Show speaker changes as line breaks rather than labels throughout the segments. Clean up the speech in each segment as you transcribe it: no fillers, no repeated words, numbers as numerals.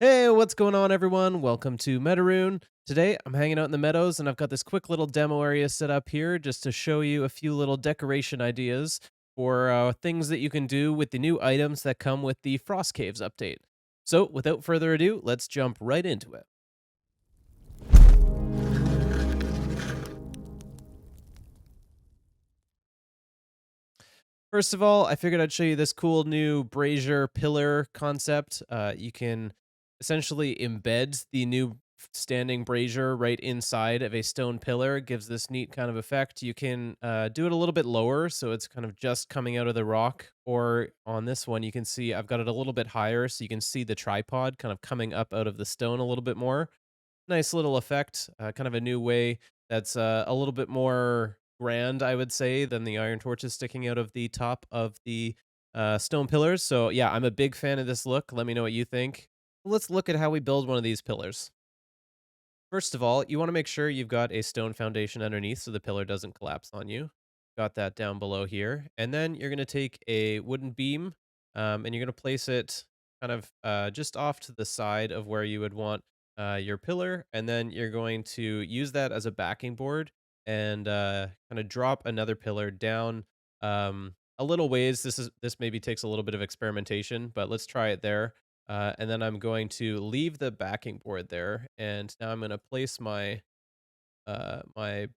Hey, what's going on, everyone? Welcome to Metaroon. Today, I'm hanging out in the meadows, and I've got this quick little demo area set up here just to show you a few little decoration ideas for things that you can do with the new items that come with the Frost Caves update. So, without further ado, let's jump right into it. First of all, I figured I'd show you this cool new Brazier pillar concept. You can essentially embed the new standing brazier right inside of a stone pillar. It gives this neat kind of effect. You can do it a little bit lower, so it's kind of just coming out of the rock. Or on this one, you can see I've got it a little bit higher, so you can see the tripod kind of coming up out of the stone a little bit more. Nice little effect, kind of a new way that's a little bit more grand, I would say, than the iron torches sticking out of the top of the stone pillars. So, yeah, I'm a big fan of this look. Let me know what you think. Let's look at how we build one of these pillars. First of all, you want to make sure you've got a stone foundation underneath so the pillar doesn't collapse on you. Got that down below here. And then you're going to take a wooden beam and you're going to place it kind of just off to the side of where you would want your pillar. And then you're going to use that as a backing board and kind of drop another pillar down a little ways. This maybe takes a little bit of experimentation, but let's try it there. And then I'm going to leave the backing board there, and now I'm going to place my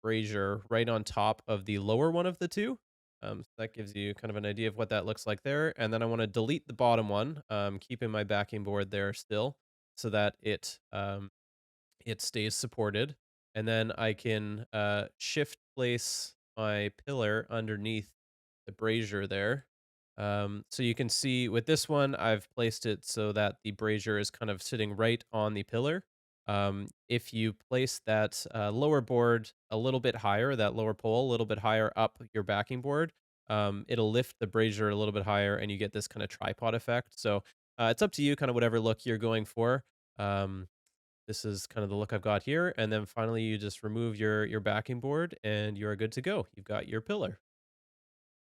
brazier right on top of the lower one of the two. So that gives you kind of an idea of what that looks like there. And then I want to delete the bottom one, keeping my backing board there still, so that it stays supported. And then I can shift place my pillar underneath the brazier there. So you can see with this one, I've placed it so that the brazier is kind of sitting right on the pillar. If you place that lower board a little bit higher, that lower pole a little bit higher up your backing board, it'll lift the brazier a little bit higher and you get this kind of tripod effect. So it's up to you, kind of whatever look you're going for. Um, this is kind of the look I've got here. And then finally, you just remove your backing board and you're good to go. You've got your pillar.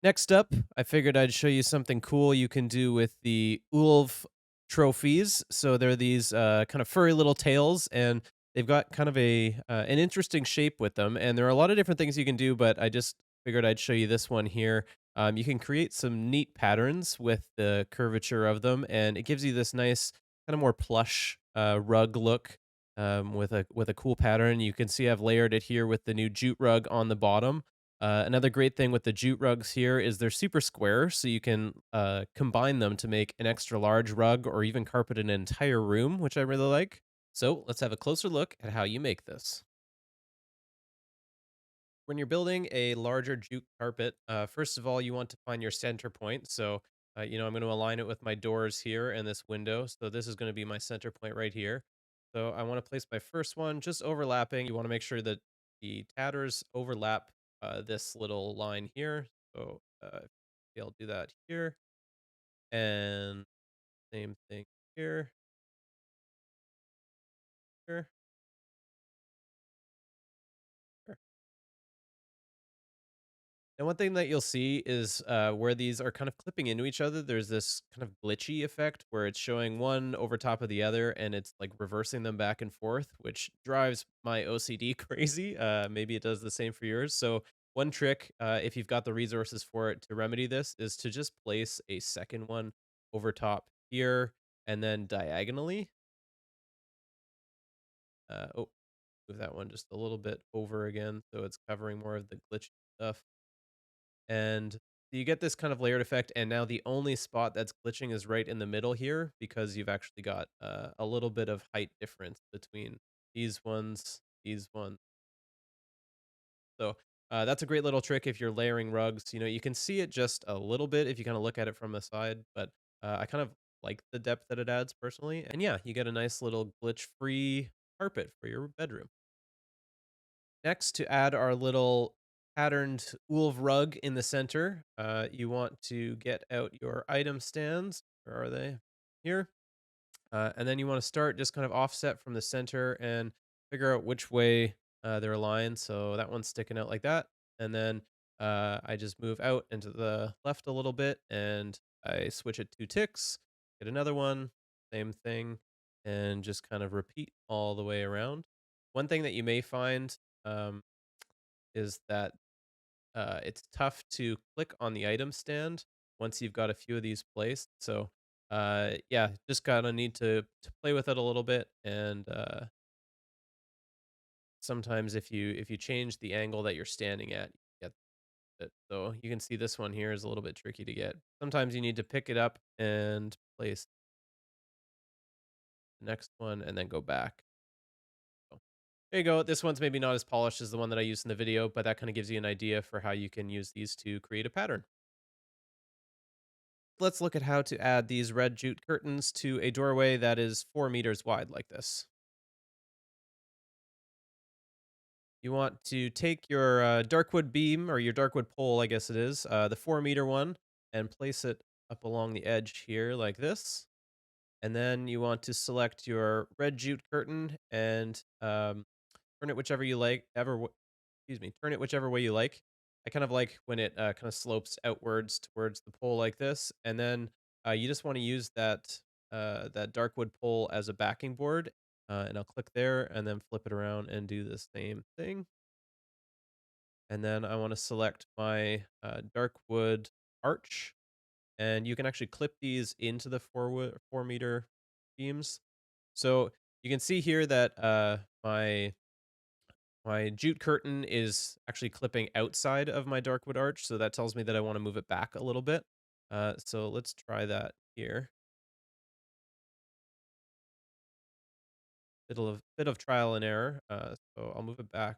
Next up, I figured I'd show you something cool you can do with the Ulv trophies. So they're these kind of furry little tails, and they've got kind of an interesting shape with them. And there are a lot of different things you can do, but I just figured I'd show you this one here. You can create some neat patterns with the curvature of them, and it gives you this nice kind of more plush rug look with a cool pattern. You can see I've layered it here with the new jute rug on the bottom. Another great thing with the jute rugs here is they're super square, so you can combine them to make an extra large rug or even carpet an entire room, which I really like. So let's have a closer look at how you make this. When you're building a larger jute carpet, first of all, you want to find your center point. So, I'm going to align it with my doors here and this window. So this is going to be my center point right here. So I want to place my first one just overlapping. You want to make sure that the tatters overlap this little line here. So I'll do that here, and same thing here, here, here. And one thing that you'll see is where these are kind of clipping into each other, there's this kind of glitchy effect where it's showing one over top of the other and it's like reversing them back and forth, which drives my OCD crazy. Maybe it does the same for yours. So, one trick, if you've got the resources for it to remedy this, is to just place a second one over top here and then diagonally. Oh, move that one just a little bit over again so it's covering more of the glitchy stuff. And you get this kind of layered effect, and now the only spot that's glitching is right in the middle here because you've actually got a little bit of height difference between these ones. So that's a great little trick if you're layering rugs. You can see it just a little bit if you kind of look at it from the side, but I kind of like the depth that it adds personally. And yeah, you get a nice little glitch-free carpet for your bedroom. Next, to add our little patterned wolf rug in the center, you want to get out your item stands. Where are they? Here. And then you want to start just kind of offset from the center and figure out which way they're aligned. So that one's sticking out like that. And then I just move out into the left a little bit and I switch it 2 ticks, get another one, same thing. and just kind of repeat all the way around. One thing that you may find um, is that it's tough to click on the item stand once you've got a few of these placed. So, yeah, just kind of need to play with it a little bit, and sometimes if you change the angle that you're standing at, you get it. So you can see this one here is a little bit tricky to get. Sometimes you need to pick it up and place the next one, and then go back. So there you go. This one's maybe not as polished as the one that I used in the video, but that kind of gives you an idea for how you can use these to create a pattern. Let's look at how to add these red jute curtains to a doorway that is 4 meters wide like this. You want to take your darkwood beam, or your darkwood pole, I guess it is, the 4 meter one, and place it up along the edge here like this. And then you want to select your red jute curtain and turn it whichever you like, excuse me, turn it whichever way you like. I kind of like when it kind of slopes outwards towards the pole like this, and then you just want to use that darkwood pole as a backing board. And I'll click there, and then flip it around and do the same thing. And then I want to select my darkwood arch, and you can actually clip these into the 4 meter beams. So you can see here that my jute curtain is actually clipping outside of my darkwood arch, so that tells me that I want to move it back a little bit. So let's try that here. Bit of trial and error. So I'll move it back.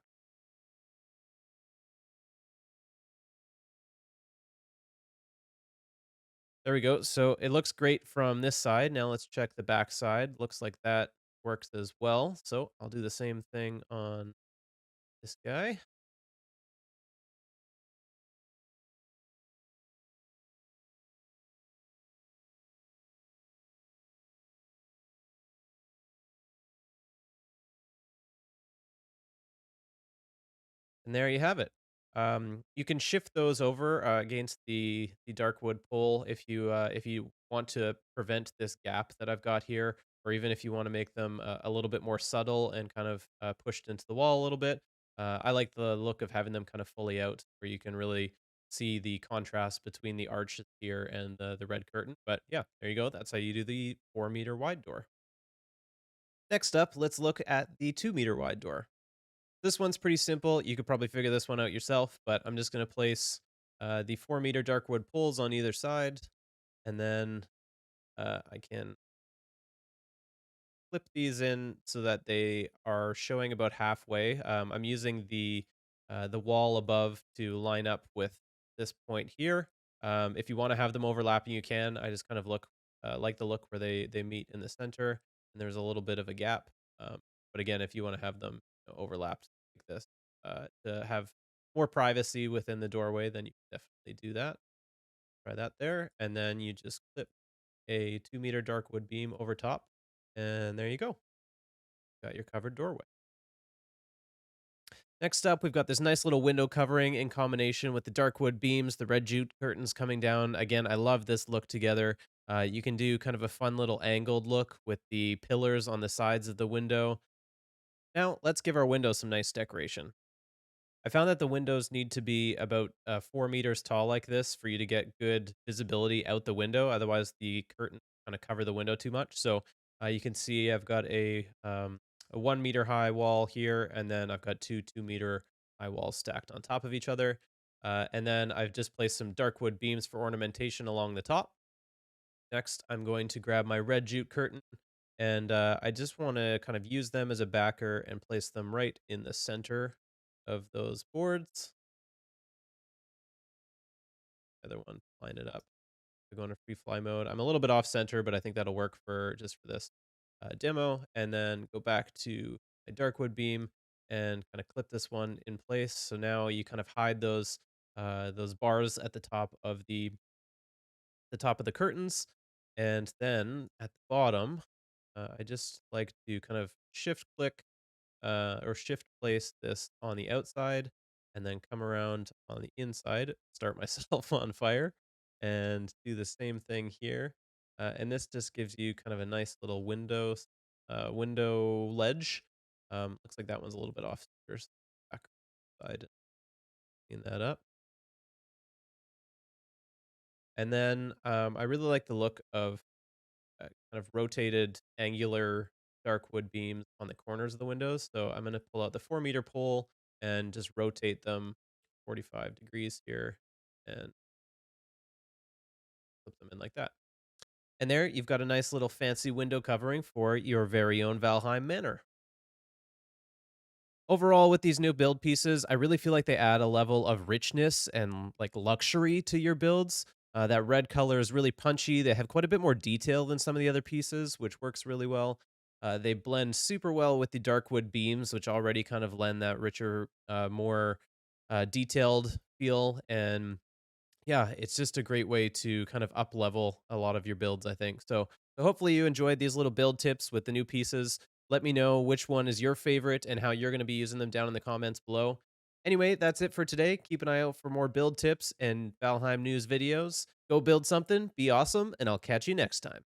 There we go. So it looks great from this side. Now let's check the back side. Looks like that works as well. So I'll do the same thing on this guy. And there you have it. You can shift those over against the dark wood pole if you want to prevent this gap that I've got here, or even if you want to make them a little bit more subtle and kind of pushed into the wall a little bit. I like the look of having them kind of fully out, where you can really see the contrast between the arch here and the red curtain. But yeah, there you go. That's how you do the 4 meter wide door. Next up, let's look at the 2 meter wide door. This one's pretty simple. You could probably figure this one out yourself, but I'm just going to place the 4 meter darkwood poles on either side, and then I can flip these in so that they are showing about halfway. I'm using the wall above to line up with this point here. If you want to have them overlapping, you can. I just kind of like the look where they meet in the center, and there's a little bit of a gap. But again, if you want to have them overlapped like this to have more privacy within the doorway, then you can definitely do that. Try that there, and then you just clip a 2 meter dark wood beam over top, and there you go. Got your covered doorway. Next up, we've got this nice little window covering in combination with the dark wood beams, the red jute curtains coming down. Again, I love this look together. You can do kind of a fun little angled look with the pillars on the sides of the window. Now, let's give our window some nice decoration. I found that the windows need to be about 4 meters tall like this for you to get good visibility out the window. Otherwise, the curtain kind of cover the window too much. So you can see I've got a 1 meter high wall here, and then I've got 2 2 meter high walls stacked on top of each other. And then I've just placed some dark wood beams for ornamentation along the top. Next, I'm going to grab my red jute curtain, and I just want to kind of use them as a backer and place them right in the center of those boards. Other one, line it up. We go into free fly mode. I'm a little bit off center, but I think that'll work for just for this demo. And then go back to a darkwood beam and kind of clip this one in place. So now you kind of hide those bars at the top of the curtains, and then at the bottom, I just like to kind of shift click or shift place this on the outside, and then come around on the inside, start myself on fire, and do the same thing here. And this just gives you kind of a nice little window. window ledge. Looks like that one's a little bit off. There's back side. Clean that up. And then I really like the look of kind of rotated angular dark wood beams on the corners of the windows. So I'm going to pull out the 4 meter pole and just rotate them 45 degrees here and flip them in like that. And there you've got a nice little fancy window covering for your very own Valheim Manor. Overall, with these new build pieces, I really feel like they add a level of richness and like luxury to your builds. That red color is really punchy. They have quite a bit more detail than some of the other pieces, which works really well. They blend super well with the dark wood beams, which already kind of lend that richer, more detailed feel. And yeah, it's just a great way to kind of up level a lot of your builds, I think. So hopefully you enjoyed these little build tips with the new pieces. Let me know which one is your favorite and how you're going to be using them down in the comments below. Anyway, that's it for today. Keep an eye out for more build tips and Valheim news videos. Go build something, be awesome, and I'll catch you next time.